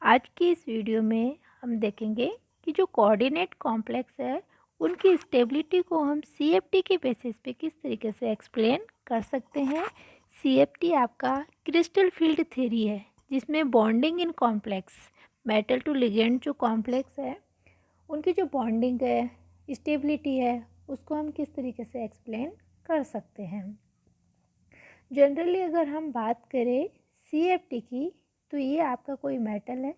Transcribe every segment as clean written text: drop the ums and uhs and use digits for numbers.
आज की इस वीडियो में हम देखेंगे कि जो कोऑर्डिनेट कॉम्प्लेक्स है उनकी स्टेबिलिटी को हम सीएफटी के बेसिस पे किस तरीके से एक्सप्लेन कर सकते हैं। सीएफटी आपका क्रिस्टल फील्ड थ्योरी है जिसमें bonding in complex metal to ligand जो कॉम्प्लेक्स है उनकी जो बॉन्डिंग है स्टेबिलिटी है उसको हम किस तरीके से एक्सप्लेन कर सकते हैं। जनरली अगर हम बात करें सीएफटी की तो ये आपका कोई मेटल है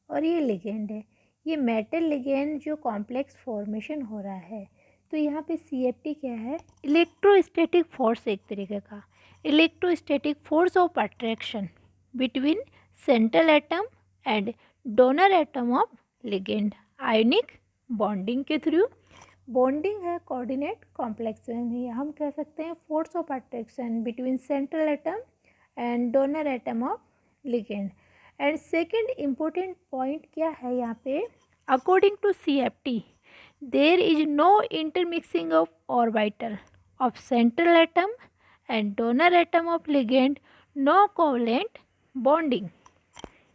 और ये लिगेंड है। ये मेटल लिगेंड जो कॉम्प्लेक्स फॉर्मेशन हो रहा है तो यहाँ पे सीएफटी क्या है, इलेक्ट्रोस्टैटिक फोर्स, एक तरीके का electrostatic force of attraction between central atom and donor atom of ligand ionic bonding के थ्रू बॉन्डिंग है कोऑर्डिनेट कॉम्प्लेक्स में। हम कह सकते हैं force of attraction between central atom and donor atom of ligand. And second important point क्या है यहाँ पे, according to CFT there is no intermixing of orbital of central atom and donor atom of ligand, no covalent bonding.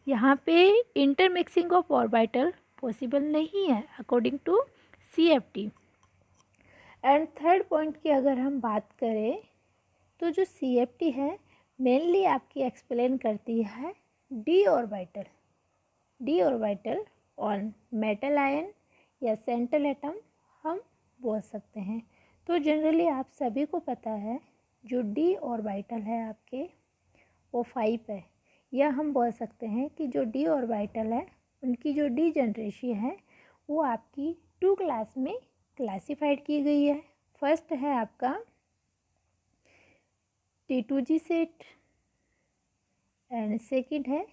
यहाँ पे intermixing of orbital possible नहीं है according to CFT। And third point की अगर हम बात करें तो जो CFT है मेनली आपकी एक्सप्लेन करती है D orbital on metal ion या सेंट्रल एटम हम बोल सकते हैं। तो जनरली आप सभी को पता है जो डी ऑर्बिटल है आपके वो 5 है, या हम बोल सकते हैं कि जो डी ऑर्बिटल है उनकी जो डी जनरेशन है वो आपकी 2 क्लास में क्लासिफाइड की गई है। फर्स्ट है आपका T2G सेट एंड सेकंड है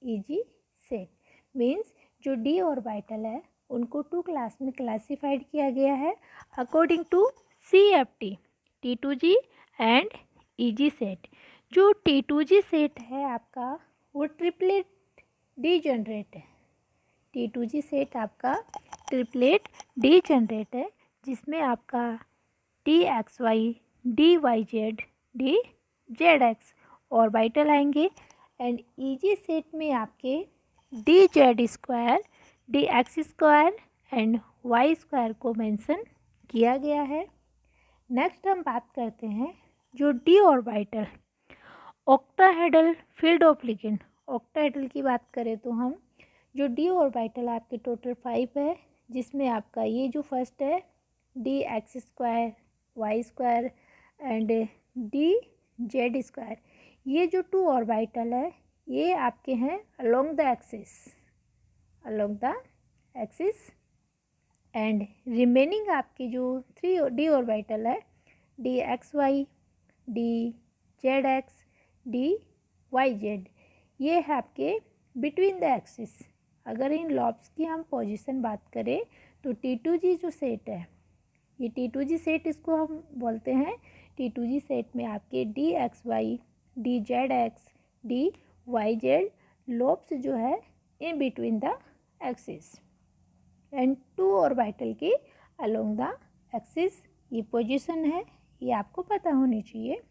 EG सेट। मीन्स जो डी ऑर्बिटल है उनको 2 क्लास में क्लासिफाइड किया गया है according to CFT, T2G and EG set. जो T2G सेट है आपका वो ट्रिपलेट डी जनरेट है। T2G सेट आपका ट्रिपलेट डी जनरेट है जिसमें आपका DXY, DYZ, DZX ऑर्बिटल आएंगे। एंड EG सेट में आपके DZ², DX² एंड Y² को मेंशन किया गया है। नेक्स्ट हम बात करते हैं जो D orbital octahedral field of ligand. Octahedral की बात करें तो हम जो डी ऑर्बिटल आपके टोटल 5 है जिसमें आपका ये जो फर्स्ट है DX² Y² एंड DZ², ये जो 2 ऑर्बिटल है ये आपके हैं along the axis and remaining आपकी जो 3 डी ऑर्बिटल है DXY, DZX, DYZ, ये है आपके बिटवीन द एक्सिस। अगर इन लॉब्स की हम पोजीशन बात करें तो T2G जो सेट है ये T2G सेट इसको हम बोलते हैं। T2G सेट में आपके DXY, DZX, DYZ लोब्स जो है in between the axis and 2 orbital के अलोंग द एक्सिस ये पोजीशन है, ये आपको पता होनी चाहिए।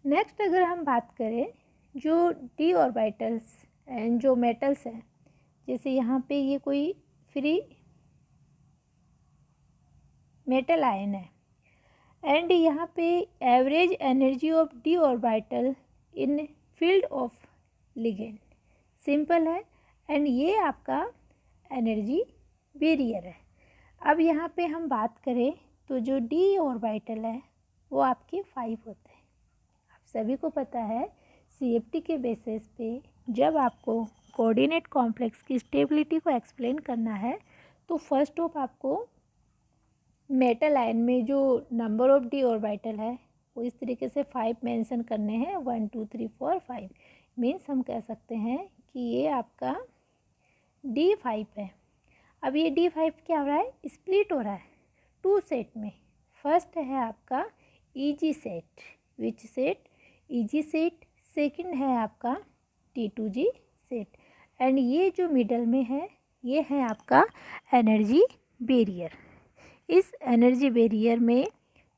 नेक्स्ट अगर हम बात करें जो डी ऑर्बिटल्स एंड जो मेटल्स हैं, जैसे यहाँ पे ये कोई फ्री मेटल आयन है एंड यहाँ पे average energy of D orbital in field of ligand simple है एंड ये आपका एनर्जी बैरियर है। अब यहाँ पे हम बात करें तो जो डी ऑर्बिटल है वो आपके 5 होते हैं। आप सभी को पता है CFT के बेसिस पे जब आपको कोऑर्डिनेट कॉम्प्लेक्स की स्टेबिलिटी को एक्सप्लेन करना है तो फर्स्ट ऑफ आपको मेटल आयन में जो नंबर ऑफ डी ऑर्बिटल है वो इस तरीके से 5 मेंशन करने हैं, 1 2 3 4 5। मीन्स हम कह सकते हैं कि ये आपका D5 है। अब ये D5 क्या हो रहा है, स्प्लिट हो रहा है 2 सेट में। फर्स्ट है आपका EG सेट, विच सेट EG सेट। सेकंड है आपका T2G सेट एंड ये जो मिडल में है ये है आपका एनर्जी बैरियर। इस एनर्जी बैरियर में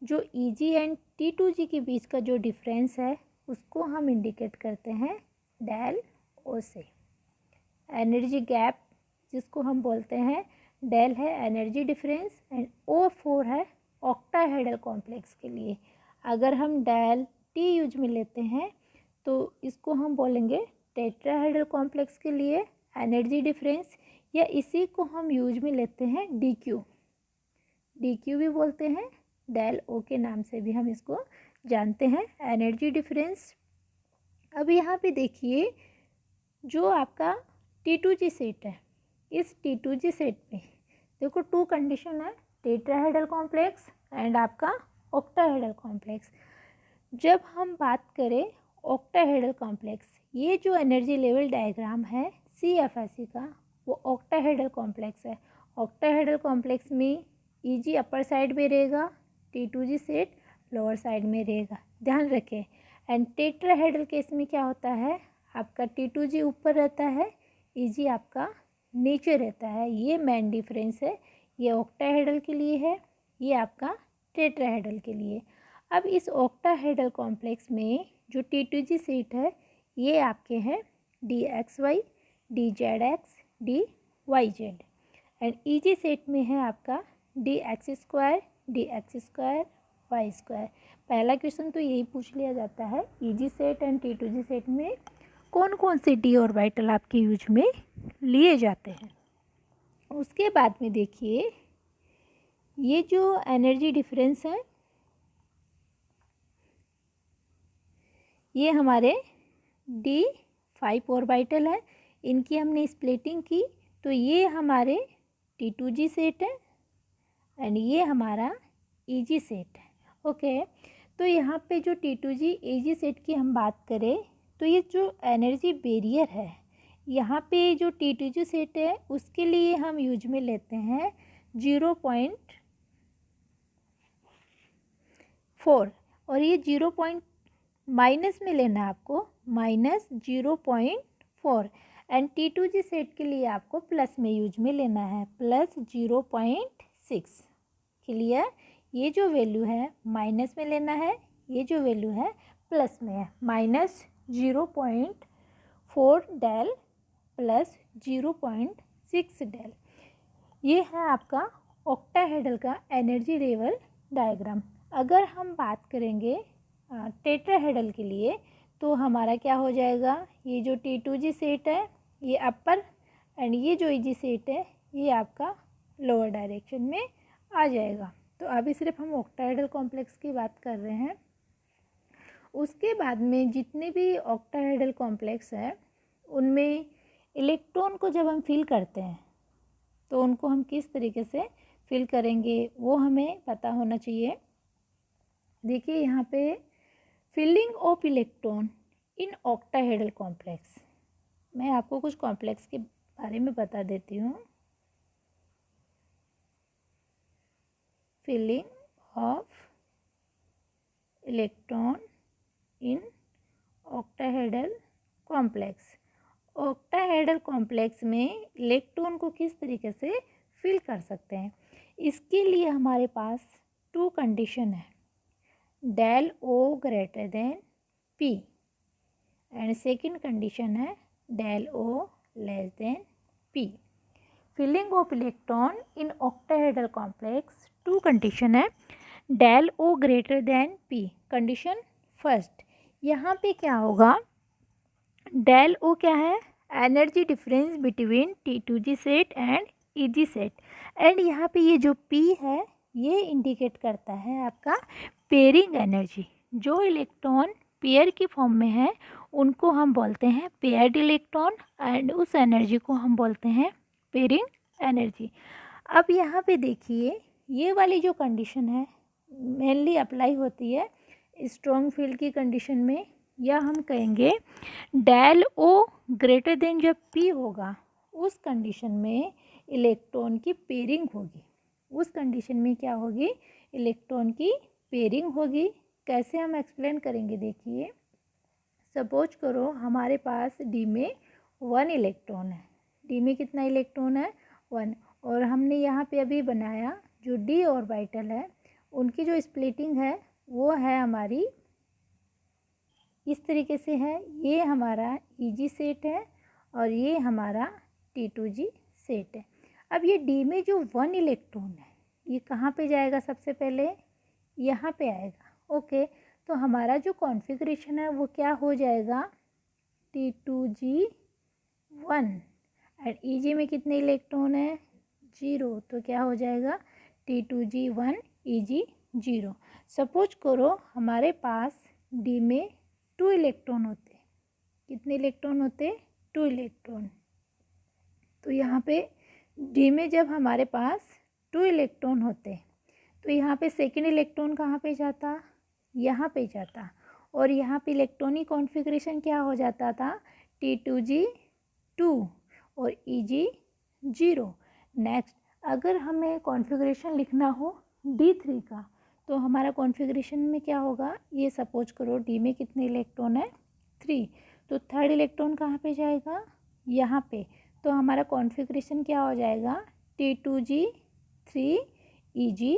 जो EG एंड T2G के बीच का जो डिफरेंस है उसको हम इंडिकेट करते हैं डेल ओ से। एनर्जी गैप जिसको हम बोलते हैं, डेल है एनर्जी डिफरेंस, एंड O4 है ऑक्टाहेड्रल कॉम्प्लेक्स के लिए। अगर हम डेल टी यूज में लेते हैं तो इसको हम बोलेंगे टेट्राहेड्रल कॉम्प्लेक्स के लिए एनर्जी डिफरेंस, या इसी को हम यूज में लेते हैं DQ भी बोलते हैं, डेल O के नाम से भी हम इसको जानते हैं, एनर्जी डिफरेंस। अब यहाँ पे देखिए जो आपका T2G सेट है, इस T2G सेट में देखो 2 कंडीशन है, टेट्राहेड्रल कॉम्प्लेक्स एंड आपका ऑक्टाहेड्रल कॉम्प्लेक्स। जब हम बात करें ऑक्टाहेड्रल कॉम्प्लेक्स, ये जो एनर्जी लेवल डायग्राम है CFSE का, वो ऑक्टाहेड्रल कॉम्प्लेक्स है। ऑक्टाहेड्रल कॉम्प्लेक्स में EG अपर साइड में रहेगा, T2G सेट लोअर साइड में रहेगा, ध्यान रखें। एंड टेट्राहेड्रल केस में क्या होता है, आपका T2G ऊपर रहता है, EG आपका नीचे रहता है। ये मेन डिफरेंस है, ये ऑक्टाहेड्रल के लिए है, ये आपका टेट्राहेड्रल के लिए। अब इस ऑक्टाहेड्रल कॉम्प्लेक्स में जो T2G सेट है, ये आपके हैं DXY, DZX, DYZ, and EG set में है आपका DX2, DX2, Y2। पहला क्वेश्चन तो यही पूछ लिया जाता है, EG set and T2G set में कौन कौन से डी ऑर्बिटल आपके यूज में लिए जाते हैं। उसके बाद में देखिए ये जो एनर्जी डिफरेंस है, ये हमारे D5 ऑर्बिटल है, इनकी हमने स्प्लिटिंग की तो ये हमारे T2G सेट है एंड ये हमारा EG सेट है। ओके, तो यहाँ पे जो T2G EG सेट की हम बात करें तो ये जो एनर्जी बैरियर है, यहाँ पे जो T2G सेट है उसके लिए हम यूज में लेते हैं 0.4, और ये 0. माइनस में लेना है आपको, -0.4, एंड T2G सेट के लिए आपको प्लस में यूज में लेना है, +0.6। क्लियर, ये जो वैल्यू है माइनस में लेना है, ये जो वैल्यू है प्लस में है, -0.4 डेल प्लस 0.6 डेल। ये है आपका ऑक्टाहेड्रल का एनर्जी लेवल डायग्राम। अगर हम बात करेंगे टेट्राहेड्रल के लिए तो हमारा क्या हो जाएगा, ये जो T2G सेट है ये अपर एंड ये जो EG सेट है ये आपका लोअर डायरेक्शन में आ जाएगा। तो अभी सिर्फ हम ऑक्टाहेड्रल कॉम्प्लेक्स की बात कर रहे हैं। उसके बाद में जितने भी ऑक्टाहेड्रल कॉम्प्लेक्स है उनमें इलेक्ट्रॉन को जब हम फिल करते हैं तो उनको हम किस तरीके से फिल करेंगे वो हमें पता होना चाहिए। देखिए यहाँ पे filling of electron in octahedral complex, मैं आपको कुछ कॉम्प्लेक्स के बारे में बता देती हूँ। Filling of electron in octahedral complex, octahedral complex में इलेक्ट्रॉन को किस तरीके से फिल कर सकते हैं, इसके लिए हमारे पास 2 कंडीशन है, del O greater than P and second condition है del O less than P। Filling of electron in octahedral complex 2 condition है, del O greater than P condition first. यहाँ पे क्या होगा, डेल O क्या है, energy difference between T2G set and EG set, and यहाँ पे ये जो P है ये इंडिकेट करता है आपका पेयरिंग एनर्जी। जो इलेक्ट्रॉन पेयर की फॉर्म में है उनको हम बोलते हैं पेयर्ड इलेक्ट्रॉन एंड उस एनर्जी को हम बोलते हैं पेयरिंग एनर्जी। अब यहाँ पे देखिए ये वाली जो कंडीशन है मेनली अप्लाई होती है स्ट्रॉन्ग फील्ड की कंडीशन में, या हम कहेंगे डेल O ग्रेटर देन जब P होगा उस कंडीशन में इलेक्ट्रॉन की पेयरिंग होगी। उस कंडीशन में क्या होगी, इलेक्ट्रॉन की पेयरिंग होगी। कैसे हम एक्सप्लेन करेंगे, देखिए सपोज करो हमारे पास D में 1 इलेक्ट्रॉन है, D में कितना इलेक्ट्रॉन है 1, और हमने यहाँ पे अभी बनाया जो D ऑर्बिटल है उनकी जो स्प्लिटिंग है वो है हमारी इस तरीके से है, ये हमारा EG सेट है और ये हमारा T2G सेट है। अब ये D में जो 1 इलेक्ट्रॉन है ये कहाँ पे जाएगा? सबसे पहले यहाँ पे आएगा। ओके, तो हमारा जो कॉन्फ़िगरेशन है वो क्या हो जाएगा? T2G1 एंड EG में कितने इलेक्ट्रॉन है? 0, तो क्या हो जाएगा? T2G1 EG 0। सपोज करो हमारे पास D में 2 इलेक्ट्रॉन होते। कितने इलेक्ट्रॉन होते? 2 इलेक्ट्रॉन। तो यहाँ पे D में जब हमारे पास 2 इलेक्ट्रॉन होते तो यहाँ पे सेकेंड इलेक्ट्रॉन कहाँ पे जाता? यहाँ पे जाता। और यहाँ पे इलेक्ट्रॉनिक कॉन्फ़िगरेशन क्या हो जाता था? T2G2 और EG 0। नेक्स्ट, अगर हमें कॉन्फ़िगरेशन लिखना हो D3 का तो हमारा कॉन्फ़िगरेशन में क्या होगा? ये सपोज करो D में कितने इलेक्ट्रॉन है? 3। तो थर्ड इलेक्ट्रॉन कहाँ पे जाएगा? यहाँ पे। तो हमारा कॉन्फ़िगरेशन क्या हो जाएगा? T2G3 EG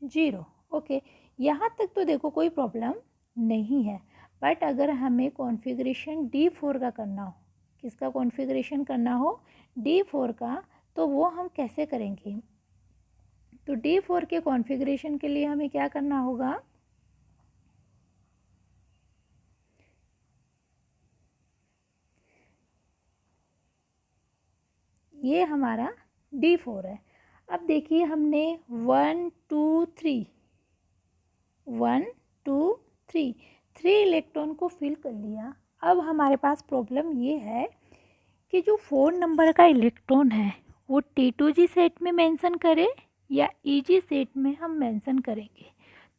0। ओके, यहाँ तक तो देखो कोई प्रॉब्लम नहीं है। बट अगर हमें कॉन्फ़िगरेशन D4 का करना हो, किसका कॉन्फ़िगरेशन करना हो? D4 का, तो वो हम कैसे करेंगे? तो D4 के कॉन्फ़िगरेशन के लिए हमें क्या करना होगा? ये हमारा D4 है। अब देखिए हमने 1 2 3 1 2 3 3 इलेक्ट्रॉन को फिल कर लिया। अब हमारे पास प्रॉब्लम ये है कि जो 4 नंबर का इलेक्ट्रॉन है वो T2G सेट में मेंशन करें या EG सेट में हम मेंशन करेंगे,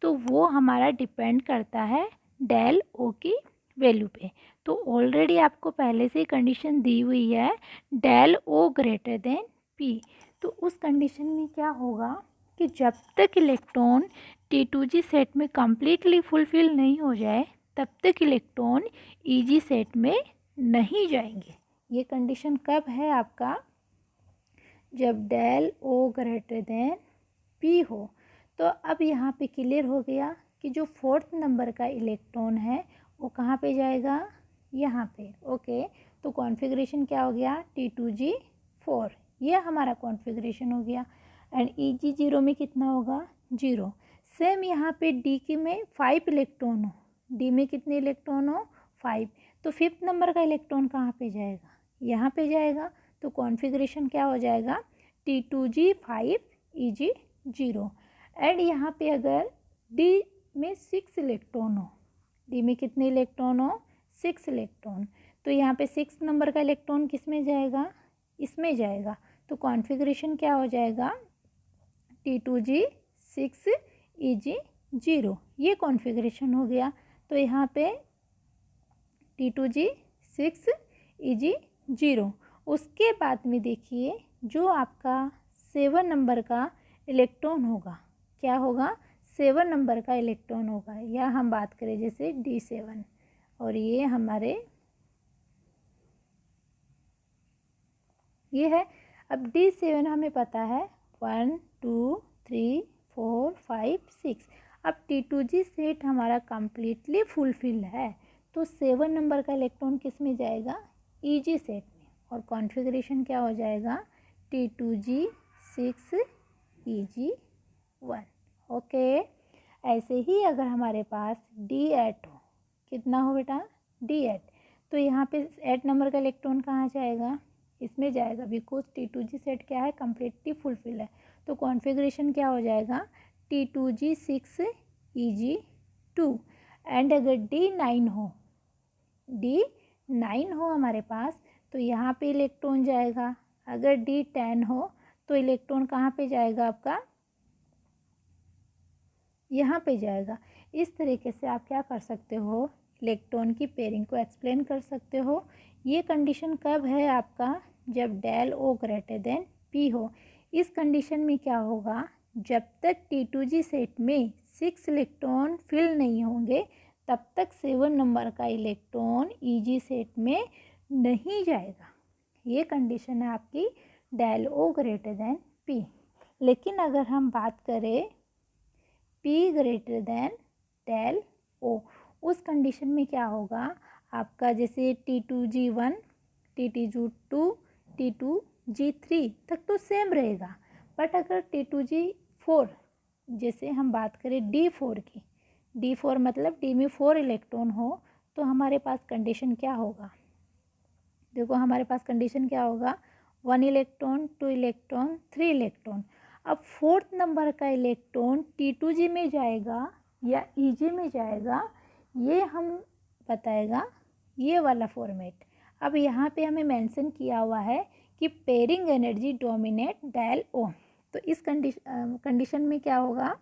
तो वो हमारा डिपेंड करता है डेल ओ की वैल्यू पे। तो ऑलरेडी आपको पहले से ही कंडीशन दी हुई है del O greater than P। तो उस कंडीशन में क्या होगा कि जब तक इलेक्ट्रॉन T2G सेट में कम्प्लीटली फुलफिल नहीं हो जाए तब तक इलेक्ट्रॉन EG सेट में नहीं जाएंगे। ये कंडीशन कब है आपका? जब del O greater than P हो। तो अब यहाँ पे क्लियर हो गया कि जो 4th नंबर का इलेक्ट्रॉन है वो कहाँ पे जाएगा? यहाँ पे। ओके, तो कॉन्फ़िगरेशन क्या हो गया? T2G4। ये हमारा कॉन्फ़िगरेशन हो गया। एंड EG 0 में कितना होगा? 0। सेम यहाँ पे D की में 5 इलेक्ट्रॉन हो। D में कितने इलेक्ट्रॉन हो? 5। तो 5th नंबर का इलेक्ट्रॉन कहाँ पे जाएगा? यहाँ पे जाएगा। तो कॉन्फ़िगरेशन क्या हो जाएगा? T2G5 EG 0। एंड यहाँ पे अगर D में 6 इलेक्ट्रॉन हो, D में कितने इलेक्ट्रॉन हो? 6 इलेक्ट्रॉन। तो यहाँ पे 6 नंबर का इलेक्ट्रॉन किस में जाएगा? इसमें जाएगा। तो कॉन्फ़िगरेशन क्या हो जाएगा? T2G6 EG 0। ये कॉन्फ़िगरेशन हो गया। तो यहाँ पे T2G6 EG 0। उसके बाद में देखिए जो आपका 7 नंबर का इलेक्ट्रॉन होगा, क्या होगा? 7 नंबर का इलेक्ट्रॉन होगा, या हम बात करें जैसे D7, और ये हमारे ये है। अब D7 हमें पता है 1 2 3 4 5 6। अब T2G सेट हमारा कम्प्लीटली फुलफिल है। तो 7 नंबर का इलेक्ट्रॉन किस में जाएगा? EG सेट में। और कॉन्फ़िगरेशन क्या हो जाएगा? T2G6 EG 1। ओके, ऐसे ही अगर हमारे पास D8 हो, कितना हो बेटा? D8। तो यहाँ पे 8 नंबर का इलेक्ट्रॉन कहाँ जाएगा? इसमें जाएगा, बिकॉज T2G सेट क्या है? कम्प्लीटली फुलफिल है। तो कॉन्फ़िगरेशन क्या हो जाएगा? T2G6 EG 2। एंड अगर D9 हो, D9 हो हमारे पास, तो यहाँ पे इलेक्ट्रॉन जाएगा। अगर D10 हो तो इलेक्ट्रॉन कहाँ पे जाएगा आपका? यहाँ पे जाएगा। इस तरीके से आप क्या कर सकते हो? इलेक्ट्रॉन की पेयरिंग को एक्सप्लेन कर सकते हो। ये कंडीशन कब है आपका? जब del O greater than P हो। इस कंडीशन में क्या होगा? जब तक T2G सेट में 6 इलेक्ट्रॉन फिल नहीं होंगे तब तक 7 नंबर का इलेक्ट्रॉन EG सेट में नहीं जाएगा। ये कंडीशन है आपकी del O greater than P। लेकिन अगर हम बात करें P greater than del O, उस कंडीशन में क्या होगा आपका? जैसे T2G1 T2G2 T2G3 तक तो सेम रहेगा, बट अगर T2G4 जैसे हम बात करें D4 की, D4 मतलब D में 4 इलेक्ट्रॉन हो, तो हमारे पास कंडीशन क्या होगा? देखो हमारे पास कंडीशन क्या होगा, 1 इलेक्ट्रॉन, 2 इलेक्ट्रॉन, 3 इलेक्ट्रॉन। अब 4th नंबर का इलेक्ट्रॉन T2G में जाएगा या EG में जाएगा, ये हम बताएगा ये वाला फॉर्मेट। अब यहाँ पे हमें मेंशन किया हुआ है कि pairing energy dominate del O. तो इस कंडीशन में क्या होगा,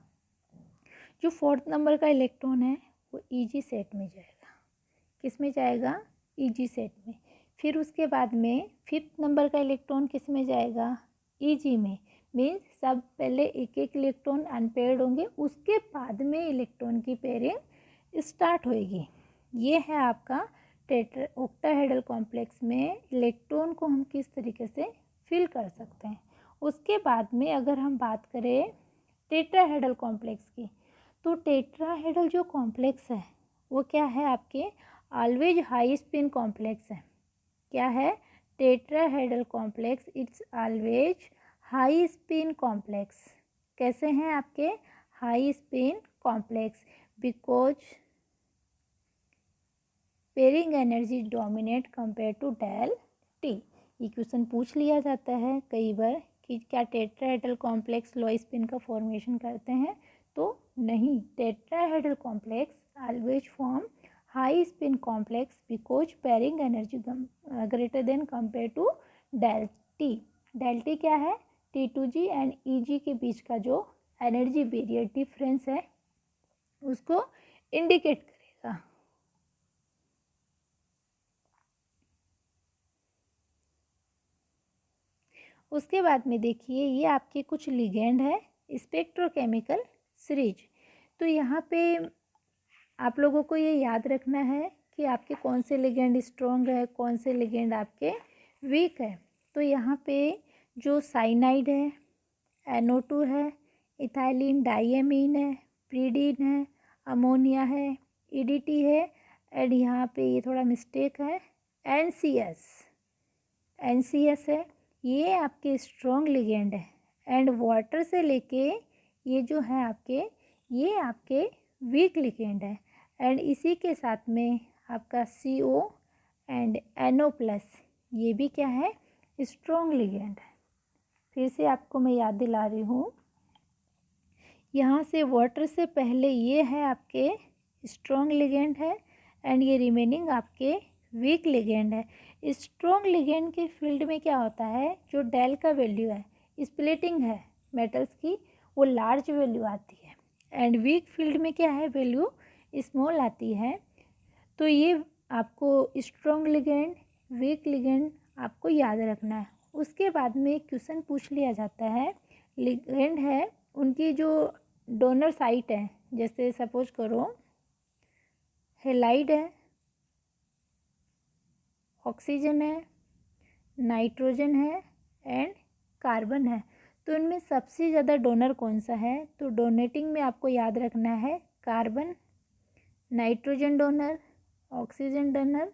जो 4th नंबर का इलेक्ट्रॉन है वो EG सेट में जाएगा। किस में जाएगा? EG सेट में। फिर उसके बाद में 5th नंबर का इलेक्ट्रॉन किस में जाएगा? EG में। मीन्स सब पहले एक एक इलेक्ट्रॉन अनपेयर्ड होंगे, उसके बाद में इलेक्ट्रॉन की पेयरिंग स्टार्ट होएगी। ये है आपका ऑक्टाहेड्रल कॉम्प्लेक्स में इलेक्ट्रॉन को हम किस तरीके से फिल कर सकते हैं। उसके बाद में अगर हम बात करें टेट्राहेड्रल कॉम्प्लेक्स की, तो टेट्राहेड्रल जो कॉम्प्लेक्स है वो क्या है आपके? ऑलवेज हाई स्पिन कॉम्प्लेक्स है। क्या है? Tetrahedral complex it's always high spin complex. कैसे हैं आपके? High spin complex, because pairing energy dominate compare to del T. ये क्वेश्चन पूछ लिया जाता है कई बार कि क्या टेट्राहेड्रल कॉम्प्लेक्स लो स्पिन का फॉर्मेशन करते हैं? तो नहीं, tetrahedral complex always form high spin complex because pairing energy greater than compare to del T. Del T क्या है? T2G एंड EG के बीच का जो एनर्जी बैरियर डिफरेंस है उसको इंडिकेट करेगा। उसके बाद में देखिए ये आपके कुछ लिगेंड है, स्पेक्ट्रोकेमिकल सीरीज। तो यहाँ पे आप लोगों को ये याद रखना है कि आपके कौन से लिगेंड स्ट्रॉन्ग है, कौन से लिगेंड आपके वीक है। तो यहाँ पे जो साइनाइड है, NO2 है, इथाइलिन डाइएमीन है, प्रीडीन है, अमोनिया है, EDT है, एंड यहाँ पे ये थोड़ा मिस्टेक है, NCS है। ये आपके स्ट्रॉन्ग लिगेंड है। एंड वाटर से लेके ये जो है आपके, ये आपके वीक लिगेंड है। एंड इसी के साथ में आपका CO एंड NO+, ये भी क्या है? स्ट्रॉन्ग लिगेंड है। फिर से आपको मैं याद दिला रही हूँ, यहाँ से वाटर से पहले ये है आपके स्ट्रॉन्ग लिगेंड है एंड ये रिमेनिंग आपके वीक लिगेंड है। स्ट्रॉन्ग लिगेंड के फील्ड में क्या होता है, जो डेल का वैल्यू है, स्प्लिटिंग है मेटल्स की, वो लार्ज वैल्यू आती है। एंड वीक फील्ड में क्या है, वैल्यू स्मॉल आती है। तो ये आपको स्ट्रॉन्ग लिगेंड, वीक लिगेंड आपको याद रखना है। उसके बाद में क्वेश्चन पूछ लिया जाता है, लिगेंड है उनकी जो डोनर साइट है, जैसे सपोज करो हेलाइड है, ऑक्सीजन है, नाइट्रोजन है एंड कार्बन है। तो इनमें सबसे ज़्यादा डोनर कौन सा है? तो डोनेटिंग में आपको याद रखना है carbon, nitrogen donor, oxygen donor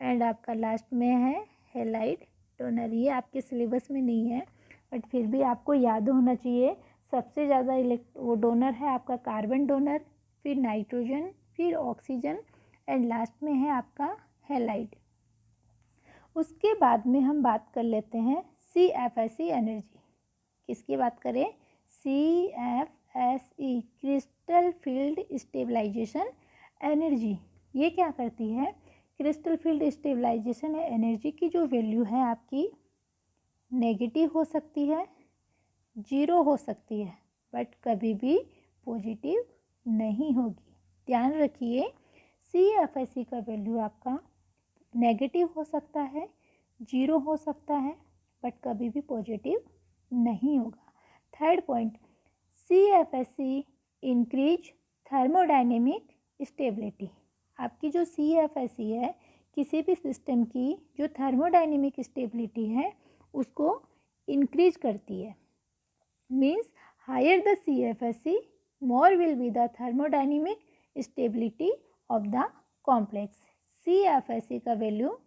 and आपका लास्ट में है हेलाइड डोनर। ये आपके सिलेबस में नहीं है बट फिर भी आपको याद होना चाहिए। सबसे ज़्यादा वो डोनर है आपका कार्बन डोनर, फिर नाइट्रोजन, फिर ऑक्सीजन एंड लास्ट में है आपका हेलाइड। उसके बाद में हम बात कर लेते हैं CFSE एनर्जी। किसकी बात करें? CFSE, crystal field stabilisation energy. ये क्या करती है? क्रिस्टल फील्ड स्टेबलाइजेशन एनर्जी की जो वैल्यू है आपकी नेगेटिव हो सकती है, 0 हो सकती है, बट कभी भी पॉजिटिव नहीं होगी। ध्यान रखिए, CFSE का वैल्यू आपका नेगेटिव हो सकता है, 0 हो सकता है, बट कभी भी पॉजिटिव नहीं होगा। Third point, CFSE increase thermodynamic stability. आपकी जो CFSE है, किसी भी सिस्टम की जो थर्मोडायनेमिक स्टेबिलिटी है उसको इंक्रीज करती है। Means higher the CFSE, more will be the thermodynamic stability of the complex। CFSE का वैल्यू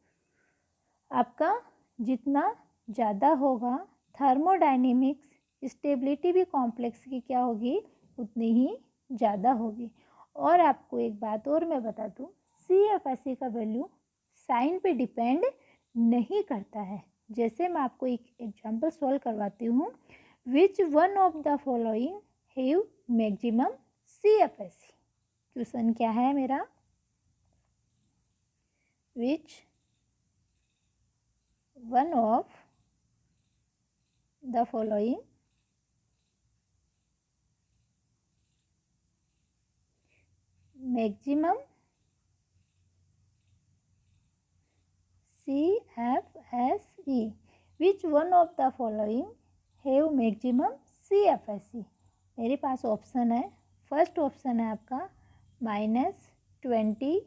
आपका जितना ज़्यादा होगा थर्मोडायनेमिक्स स्टेबिलिटी भी कॉम्प्लेक्स की क्या होगी, उतनी ही ज़्यादा होगी। और आपको एक बात और मैं बता दूं, CFSE का वैल्यू साइन पे डिपेंड नहीं करता है। जैसे मैं आपको एक एग्जांपल सॉल्व करवाती हूँ, which one of the following have maximum CFSE। Question क्या है मेरा, which one of the following maximum CFSE, which one of the following have maximum CFSE। मेरे पास ऑप्शन है, फर्स्ट ऑप्शन है आपका -20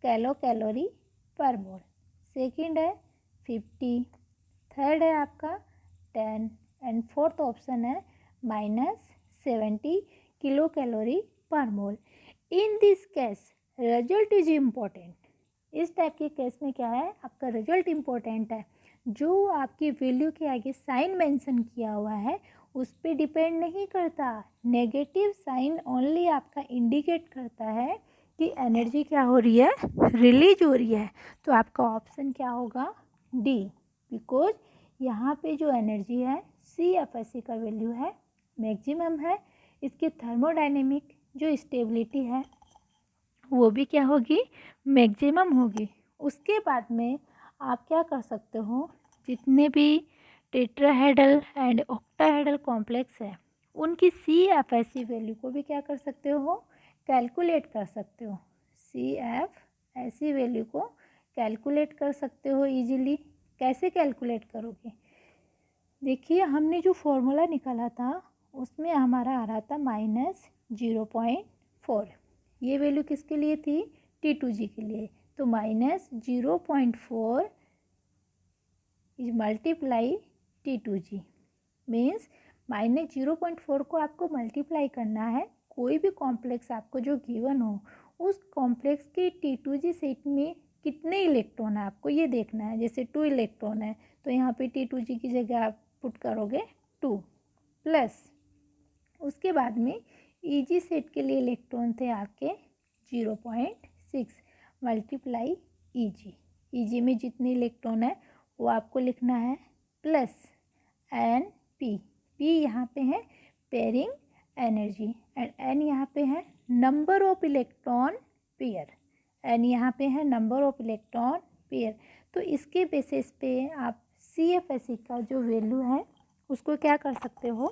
कैलो कैलोरी पर मोल, सेकंड है 50, थर्ड है आपका 10 एंड फोर्थ ऑप्शन है -70 kilocalorie per mole. In this case result is important. इस टाइप के केस में क्या है, आपका रिजल्ट इम्पोर्टेंट है। जो आपकी वैल्यू के आगे साइन मेंशन किया हुआ है उस पर डिपेंड नहीं करता। नेगेटिव साइन ओनली आपका इंडिकेट करता है कि एनर्जी क्या हो रही है, रिलीज हो रही है। तो आपका ऑप्शन क्या होगा, डी, बिकॉज यहाँ पे जो एनर्जी है CFSE का वैल्यू है मैक्सिमम है, इसकी थर्मोडायनेमिक जो स्टेबिलिटी है वो भी क्या होगी, मैक्सिमम होगी। उसके बाद में आप क्या कर सकते हो, जितने भी टेट्राहेड्रल एंड ऑक्टाहेड्रल कॉम्प्लेक्स है उनकी CFSE वैल्यू को भी क्या कर सकते हो, कैलकुलेट कर सकते हो। CFSE वैल्यू को कैलकुलेट कर सकते हो इजीली। कैसे कैलकुलेट करोगे, देखिए हमने जो फॉर्मूला निकाला था उसमें हमारा आ रहा था -0.4। ये वैल्यू किसके लिए थी, T2G के लिए। तो -0.4 इज मल्टीप्लाई T2G मीन्स -0.4 को आपको मल्टीप्लाई करना है। कोई भी कॉम्प्लेक्स आपको जो गिवन हो उस कॉम्प्लेक्स के T2G सेट में कितने इलेक्ट्रॉन है आपको ये देखना है। जैसे 2 इलेक्ट्रॉन है तो यहाँ पे T2G की जगह आप पुट करोगे 2 प्लस उसके बाद में EG सेट के लिए इलेक्ट्रॉन थे आपके 0.6 मल्टीप्लाई EG में जितने इलेक्ट्रॉन है वो आपको लिखना है प्लस NP यहाँ पे है पेयरिंग एनर्जी एंड N यहाँ पे है number of electron pair, N यहाँ पे है नंबर ऑफ इलेक्ट्रॉन पेयर। तो इसके बेसिस पे आप CFSE का जो वैल्यू है उसको क्या कर सकते हो,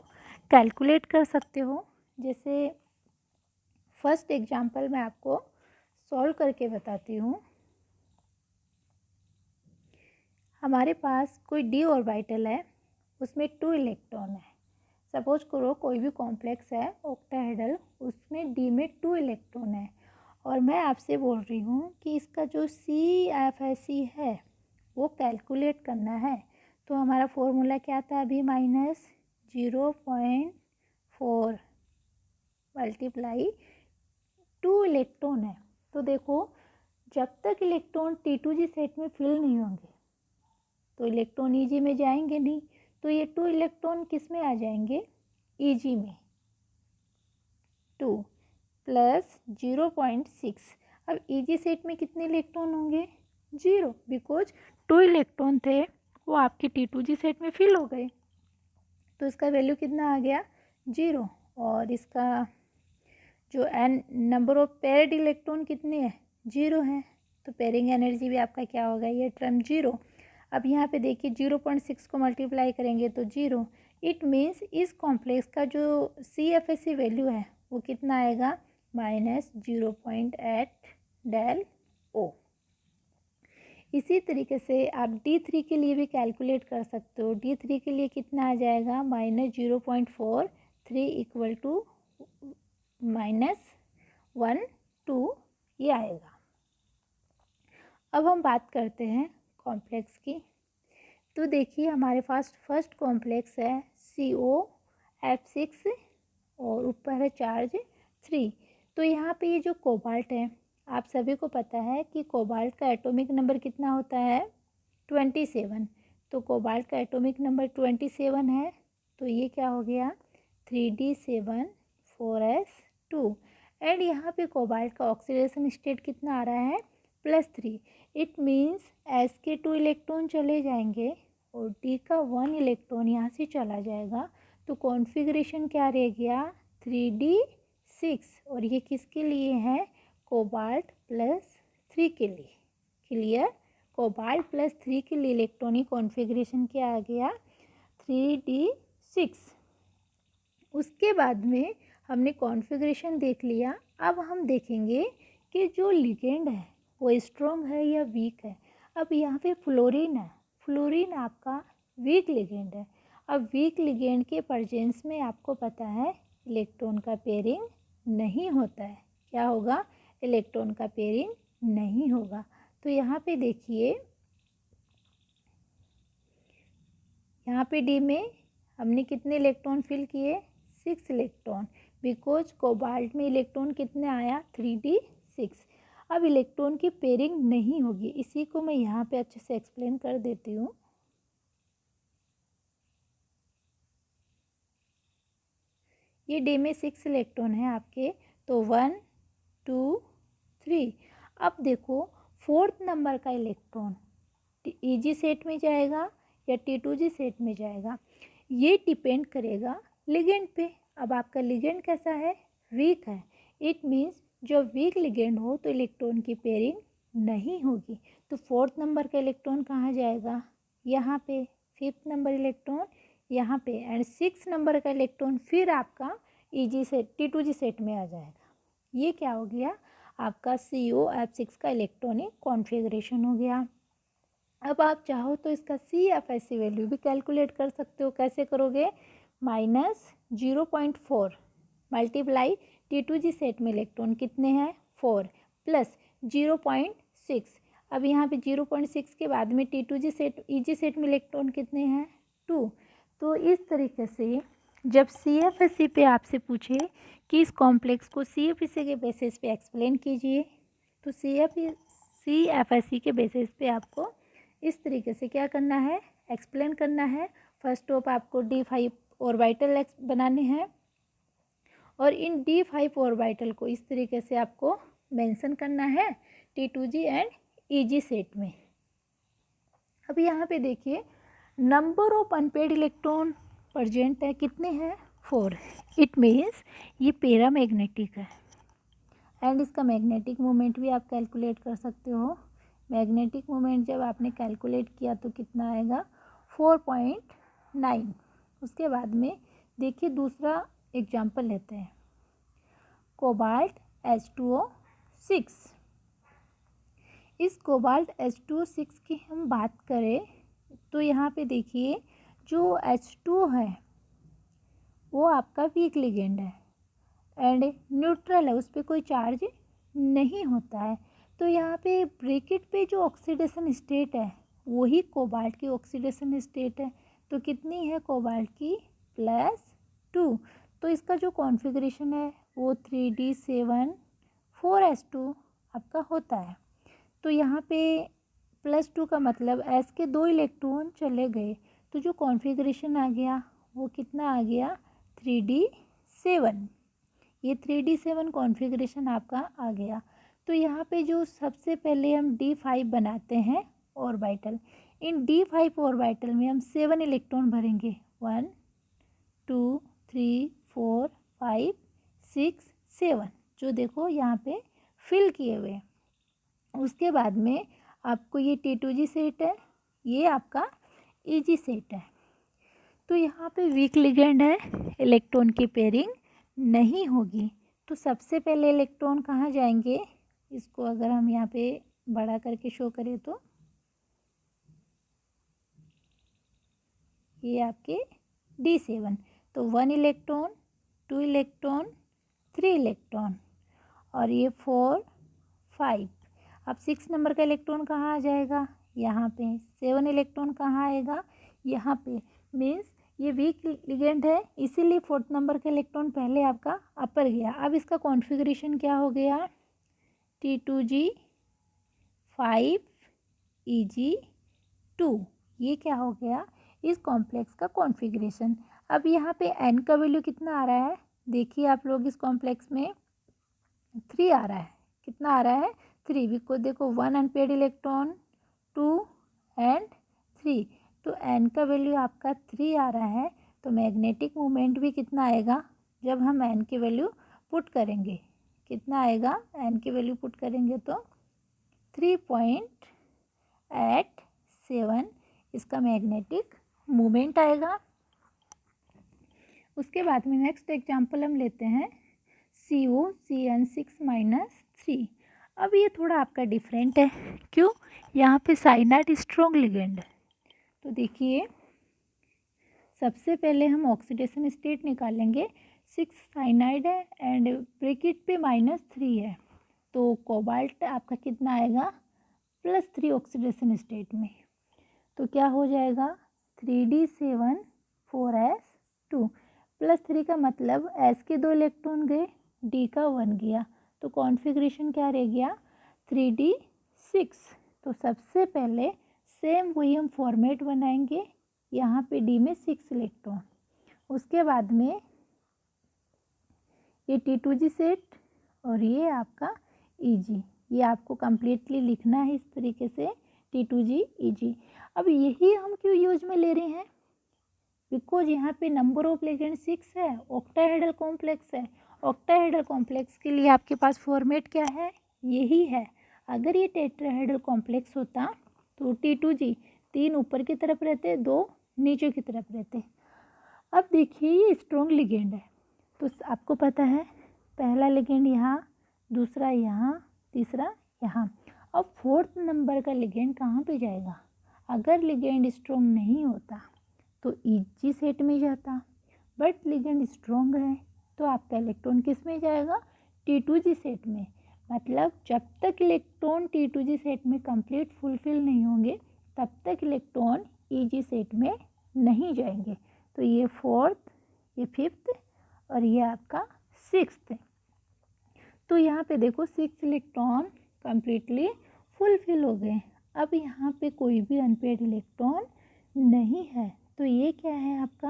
कैलकुलेट कर सकते हो। जैसे फर्स्ट एग्जांपल मैं आपको सॉल्व करके बताती हूँ। हमारे पास कोई d ऑर्बिटल है, उसमें 2 इलेक्ट्रॉन है। सपोज करो कोई भी कॉम्प्लेक्स है ऑक्टाहेड्रल, उसमें d में 2 इलेक्ट्रॉन है और मैं आपसे बोल रही हूँ कि इसका जो CFSE है वो कैलकुलेट करना है। तो हमारा फॉर्मूला क्या था अभी, -0.4 मल्टीप्लाई 2 इलेक्ट्रॉन है। तो देखो जब तक इलेक्ट्रॉन T2G सेट में फिल नहीं होंगे तो इलेक्ट्रॉन EG में जाएंगे नहीं, तो ये 2 इलेक्ट्रॉन किस में आ जाएंगे, EG में। 2 प्लस 0.6, अब EG सेट में कितने इलेक्ट्रॉन होंगे, 0, बिकॉज 2 इलेक्ट्रॉन थे वो आपके T2G सेट में फिल हो गए। तो इसका वैल्यू कितना आ गया, 0। और इसका जो N number of paired electron कितने हैं, 0 है। तो पेयरिंग एनर्जी भी आपका क्या होगा, ये टर्म 0। अब यहाँ पे देखिए 0.6 को मल्टीप्लाई करेंगे तो 0। इट मीन्स इस कॉम्प्लेक्स का जो CFSE वैल्यू है वो कितना आएगा, -0.8 डेल O। इसी तरीके से आप D3 के लिए भी कैलकुलेट कर सकते हो। D3 के लिए कितना आ जाएगा, -0.4 3 इक्वल टू -1 2 ये आएगा। अब हम बात करते हैं कॉम्प्लेक्स की। तो देखिए हमारे पास फर्स्ट कॉम्प्लेक्स है COF6 और ऊपर है चार्ज 3। तो यहाँ पे ये जो कोबाल्ट है, आप सभी को पता है कि कोबाल्ट का एटॉमिक नंबर कितना होता है, 27। तो कोबाल्ट का एटॉमिक नंबर 27 है, तो ये क्या हो गया 3d7 4s2। एंड यहाँ पे कोबाल्ट का ऑक्सीडेशन स्टेट कितना आ रहा है +3। इट मीन्स s के 2 इलेक्ट्रॉन चले जाएंगे और d का 1 इलेक्ट्रॉन यहाँ से चला जाएगा, तो कॉन्फ़िगरेशन क्या रह गया 3d6। और ये किसके लिए है कोबाल्ट +3 के लिए। क्लियर, कोबाल्ट +3 के लिए इलेक्ट्रॉनिक कॉन्फ़िगरेशन क्या आ गया 3d6। उसके बाद में हमने कॉन्फ़िगरेशन देख लिया। अब हम देखेंगे कि जो लिगेंड है वो स्ट्रॉन्ग है या वीक है। अब यहाँ पे फ्लोरीन है, फ्लोरीन आपका वीक लिगेंड है। अब वीक लिगेंड के प्रेजेंस में आपको पता है इलेक्ट्रॉन का पेयरिंग नहीं होता है। क्या होगा इलेक्ट्रॉन का पेयरिंग नहीं होगा। तो यहाँ पे देखिए, यहाँ पे डी में हमने कितने इलेक्ट्रॉन फिल किए 6 इलेक्ट्रॉन, बिकॉज कोबाल्ट में इलेक्ट्रॉन कितने आया 3d6। अब इलेक्ट्रॉन की पेयरिंग नहीं होगी, इसी को मैं यहाँ पे अच्छे से एक्सप्लेन कर देती हूँ। ये डे में 6 इलेक्ट्रॉन है आपके, तो 1 2 3। अब देखो 4th नंबर का इलेक्ट्रॉन ईजी सेट में जाएगा या T2G सेट में जाएगा, ये डिपेंड करेगा लिगेंड पे। अब आपका लिगेंड कैसा है वीक है। इट मीन्स जब वीक लिगेंड हो तो इलेक्ट्रॉन की पेयरिंग नहीं होगी। तो 4th नंबर का इलेक्ट्रॉन कहाँ जाएगा यहाँ पे, 5th नंबर इलेक्ट्रॉन यहाँ पे, एंड 6 नंबर का इलेक्ट्रॉन फिर आपका ईजी सेट T2G सेट में आ जाएगा। ये क्या हो गया आपका COF6 का इलेक्ट्रॉनिक कॉन्फ़िगरेशन हो गया। अब आप चाहो तो इसका CFSE वैल्यू भी कैलकुलेट कर सकते हो। कैसे करोगे -0.4 मल्टीप्लाई T2G सेट में इलेक्ट्रॉन कितने हैं 4 प्लस 0.6। अब यहाँ पे 0.6 के बाद में T2G सेट ईजी सेट में इलेक्ट्रॉन कितने हैं 2। तो इस तरीके से जब CFSE पे आपसे पूछे कि इस कॉम्प्लेक्स को CFSE के बेसिस पे एक्सप्लेन कीजिए, तो CFSE के बेसिस पे आपको इस तरीके से क्या करना है एक्सप्लेन करना है। फर्स्ट ऑफ आपको D5 ऑर्बिटल बनाने हैं और इन D5 ऑर्बिटल को इस तरीके से आपको मेंशन करना है T2G एंड EG सेट में। अब यहाँ पे देखिए number of unpaired electron present है कितने हैं 4। इट मीन्स ये पैरामैग्नेटिक है एंड इसका मैग्नेटिक मोमेंट भी आप कैलकुलेट कर सकते हो। मैग्नेटिक मोमेंट जब आपने कैलकुलेट किया तो कितना आएगा 4.9। उसके बाद में देखिए दूसरा एग्जांपल लेते हैं कोबाल्ट H2O6। इस कोबाल्ट H2O6 की हम बात करें तो यहाँ पे देखिए जो H2O है वो आपका वीक लिगेंड है एंड न्यूट्रल है, उस पर कोई चार्ज नहीं होता है। तो यहाँ पे ब्रैकेट पे जो ऑक्सीडेशन स्टेट है वही कोबाल्ट की ऑक्सीडेशन स्टेट है। तो कितनी है कोबाल्ट की +2। तो इसका जो कॉन्फ़िगरेशन है वो 3d7 4s2 आपका होता है। तो यहाँ पे +2 का मतलब s के 2 इलेक्ट्रॉन चले गए, तो जो कॉन्फ़िगरेशन आ गया वो कितना आ गया 3d7। ये 3d7 कॉन्फ़िगरेशन आपका आ गया। तो यहाँ पे जो सबसे पहले हम D5 बनाते हैं ऑर्बिटल, इन D5 ऑर्बिटल में हम 7 इलेक्ट्रॉन भरेंगे 1 2 3 4 5 6 7, जो देखो यहाँ पे फिल किए हुए। उसके बाद में आपको ये T2G सेट है, ये आपका EG सेट है। तो यहाँ पे वीक लिगेंड है, इलेक्ट्रॉन की पेयरिंग नहीं होगी। तो सबसे पहले इलेक्ट्रॉन कहाँ जाएंगे, इसको अगर हम यहाँ पे बड़ा करके शो करें तो ये आपके D7। तो 1 इलेक्ट्रॉन 2 इलेक्ट्रॉन 3 इलेक्ट्रॉन और ये 4 5। अब 6 नंबर का इलेक्ट्रॉन कहाँ आ जाएगा यहाँ पे, 7 इलेक्ट्रॉन कहाँ आएगा यहाँ पे। मीन्स ये वीक लिगेंड है, इसीलिए 4th नंबर का इलेक्ट्रॉन पहले आपका अपर गया। अब इसका कॉन्फ़िगरेशन क्या हो गया T2G 5 EG 2। ये क्या हो गया, इस कॉम्प्लेक्स का कॉन्फ़िगरेशन। अब यहाँ पे n का वैल्यू कितना आ रहा है, देखिए आप लोग, इस कॉम्प्लेक्स में 3 आ रहा है। कितना आ रहा है, 3। बिकॉज देखो 1 अनपेयर्ड इलेक्ट्रॉन, 2 एंड 3, तो n का वैल्यू आपका 3 आ रहा है। तो मैग्नेटिक मोमेंट भी कितना आएगा, जब हम n की वैल्यू पुट करेंगे, कितना आएगा, n की वैल्यू पुट करेंगे तो 3.87 इसका मैग्नेटिक मोमेंट आएगा। उसके बाद में नेक्स्ट एग्जांपल हम लेते हैं COCN6-3। अब ये थोड़ा आपका डिफरेंट है, क्यों, यहाँ पे साइनाइड स्ट्रॉन्ग लिगेंड है। तो देखिए सबसे पहले हम ऑक्सीडेशन स्टेट निकालेंगे। 6 साइनाइड है एंड ब्रैकेट पे -3 है, तो कोबाल्ट आपका कितना आएगा, +3 ऑक्सीडेशन स्टेट में। तो क्या हो जाएगा, 3D7 4s2, +3 का मतलब s के 2 इलेक्ट्रॉन गए, d का 1 गया, तो कॉन्फ़िगरेशन क्या रह गया, 3D6। तो सबसे पहले सेम वही हम फॉर्मेट बनाएंगे, यहाँ पे d में 6 इलेक्ट्रॉन, उसके बाद में ये T2G सेट और ये आपका EG, ये आपको कम्प्लीटली लिखना है इस तरीके से, T2G EG। अब यही हम क्यों यूज में ले रहे हैं, बिकॉज यहाँ पे नंबर ऑफ लिगेंड 6 है, ऑक्टाहेड्रल कॉम्प्लेक्स है। ऑक्टाहेड्रल कॉम्प्लेक्स के लिए आपके पास फॉर्मेट क्या है, यही है। अगर ये टेट्राहेड्रल कॉम्प्लेक्स होता तो T2G 3 ऊपर की तरफ रहते, 2 नीचे की तरफ रहते। अब देखिए ये स्ट्रॉन्ग लिगेंड है, तो आपको पता है पहला लिगेंड यहाँ, दूसरा यहाँ, तीसरा यहाँ। अब 4th नंबर का लिगेंड कहाँ पे जाएगा, अगर लिगेंड स्ट्रॉन्ग नहीं होता तो EG सेट में जाता, बट लिगेंड स्ट्रॉन्ग है तो आपका इलेक्ट्रॉन किस में जाएगा, T2G सेट में। मतलब जब तक इलेक्ट्रॉन T2G सेट में कंप्लीट फुलफिल नहीं होंगे तब तक इलेक्ट्रॉन EG सेट में नहीं जाएंगे। तो ये 4th, ये 5th और ये आपका 6th। तो यहाँ पे देखो 6 इलेक्ट्रॉन कम्प्लीटली फुलफिल हो गए। अब यहाँ पे कोई भी अनपेयर्ड इलेक्ट्रॉन नहीं है, तो ये क्या है, आपका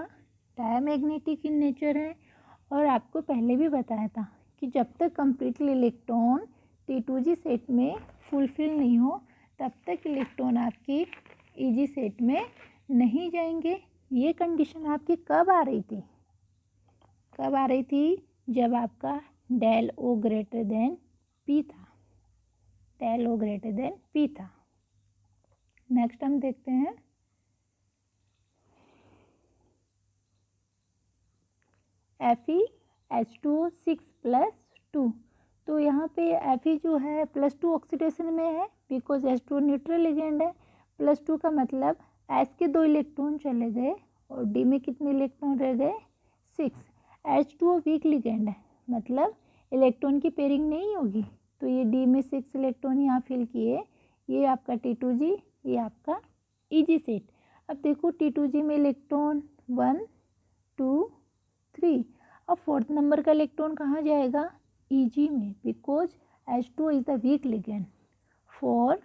डायमैग्नेटिक इन नेचर है। और आपको पहले भी बताया था कि जब तक कम्प्लीटली इलेक्ट्रॉन T2G सेट में फुलफिल नहीं हो तब तक इलेक्ट्रॉन आपकी EG सेट में नहीं जाएंगे। ये कंडीशन आपकी कब आ रही थी, कब आ रही थी, जब आपका del O greater than P था, del O greater than P था। नेक्स्ट हम देखते हैं FeH2O6+2। तो यहाँ पे Fe जो है +2 ऑक्सीडेशन में है, बिकॉज H2O न्यूट्रल लिगेंड है। +2 का मतलब S के 2 इलेक्ट्रॉन चले गए और D में कितने इलेक्ट्रॉन रह गए, 6। H2O वीक लिगेंड है, मतलब इलेक्ट्रॉन की पेयरिंग नहीं होगी, तो ये D में 6 इलेक्ट्रॉन यहाँ फिल किए, ये आपका T2G, ये आपका EG सेट। अब देखो T2G में इलेक्ट्रॉन 1 2 3। अब 4th नंबर का इलेक्ट्रॉन कहाँ जाएगा, EG में, because H2O is the week ligand. 4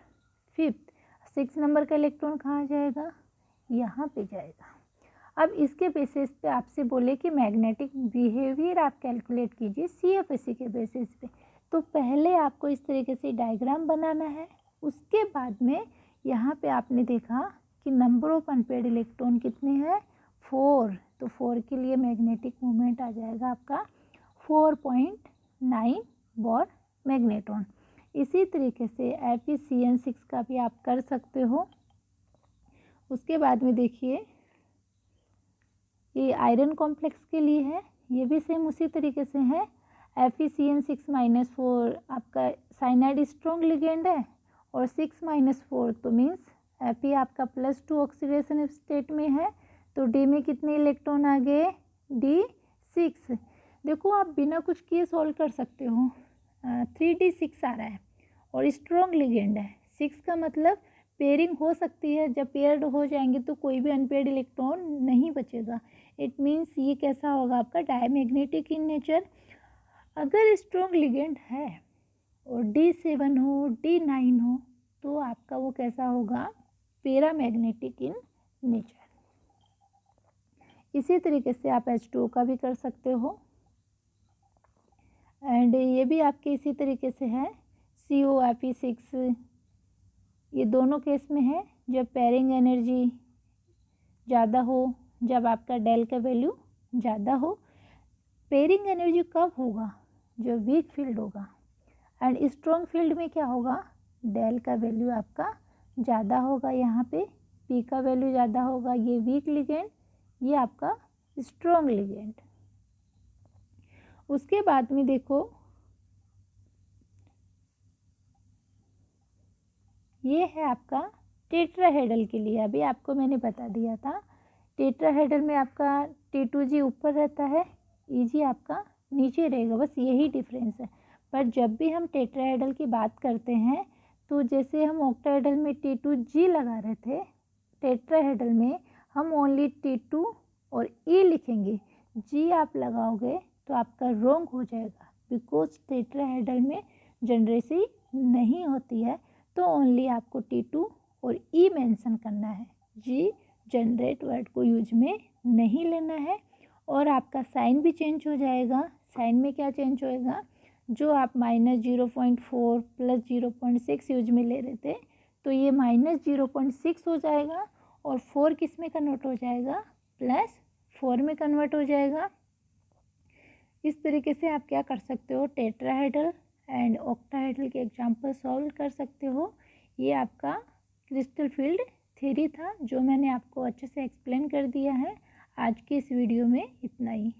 5th 6 number का इलेक्ट्रॉन कहाँ जाएगा, यहाँ पे जाएगा। अब इसके बेसिस पे आपसे बोले कि मैग्नेटिक बिहेवियर आप कैलकुलेट कीजिए CFSE के बेसिस पे। तो पहले आपको इस तरीके से डायग्राम बनाना है, उसके बाद में यहाँ पे आपने देखा कि नंबर ऑफ अनपेयर्ड इलेक्ट्रॉन कितने हैं, 4। तो 4 के लिए मैग्नेटिक मोमेंट आ जाएगा आपका 4.9 बोर मैग्नेट्रॉन। इसी तरीके से FeCN6 का भी आप कर सकते हो। उसके बाद में देखिए ये आयरन कॉम्प्लेक्स के लिए है, ये भी सेम उसी तरीके से है। FeCN6-4 आपका साइनाइड स्ट्रॉन्ग लिगेंड है और 6-4 तो मीन्स Fe आपका +2 ऑक्सीडेशन स्टेट में है, तो D में कितने इलेक्ट्रॉन आ गए, D6। देखो आप बिना कुछ किए सॉल्व कर सकते हो। 3D6 आ रहा है और स्ट्रॉन्ग लिगेंड है, 6 का मतलब पेयरिंग हो सकती है, जब पेयर्ड हो जाएंगे तो कोई भी अनपेयर्ड इलेक्ट्रॉन नहीं बचेगा। इट मीन्स ये कैसा होगा आपका डायमैग्नेटिक इन नेचर। अगर स्ट्रॉन्ग लिगेंड है और D7 हो, D9 हो, तो आपका वो कैसा होगा, पैरामैग्नेटिक इन नेचर। इसी तरीके से आप H2O का भी कर सकते हो। एंड ये भी आपके इसी तरीके से है COFe6। ये दोनों केस में है जब पेयरिंग एनर्जी ज़्यादा हो, जब आपका डेल का वैल्यू ज़्यादा हो। पेयरिंग एनर्जी कब होगा? जो वीक फील्ड होगा। एंड स्ट्रॉन्ग फील्ड में क्या होगा? डेल का वैल्यू आपका ज़्यादा होगा, यहाँ पे पी का वैल्यू ज़्यादा होगा। ये वीक लिगेंड, ये आपका स्ट्रॉन्ग लिगेंड। उसके बाद में देखो, ये है आपका टेट्राहेड्रल के लिए। अभी आपको मैंने बता दिया था टेट्राहेड्रल में आपका T2G ऊपर रहता है, EG आपका नीचे रहेगा, बस यही डिफरेंस है। पर जब भी हम टेट्राहेड्रल की बात करते हैं तो जैसे हम ऑक्टाहेड्रल में T2G लगा रहे थे, टेट्राहेड्रल में हम ओनली T2 और E लिखेंगे। G आप लगाओगे तो आपका रॉन्ग हो जाएगा, बिकॉज टेट्राहेड्रल में जनरेसी नहीं होती है, तो ओनली आपको T2 और E मेंशन करना है। G जनरेट वर्ड को यूज में नहीं लेना है। और आपका साइन भी चेंज हो जाएगा। साइन में क्या चेंज होएगा? जो आप -0.4 प्लस 0.6 यूज में ले रहे थे, तो ये -0.6 हो जाएगा और 4 किस में कन्वर्ट हो जाएगा? +4 में कन्वर्ट हो जाएगा। इस तरीके से आप क्या कर सकते हो? टेट्राहेड्रल एंड ऑक्टाहेड्रल के एग्जाम्पल सॉल्व कर सकते हो। ये आपका क्रिस्टल फील्ड थ्योरी था जो मैंने आपको अच्छे से एक्सप्लेन कर दिया है। आज की इस वीडियो में इतना ही।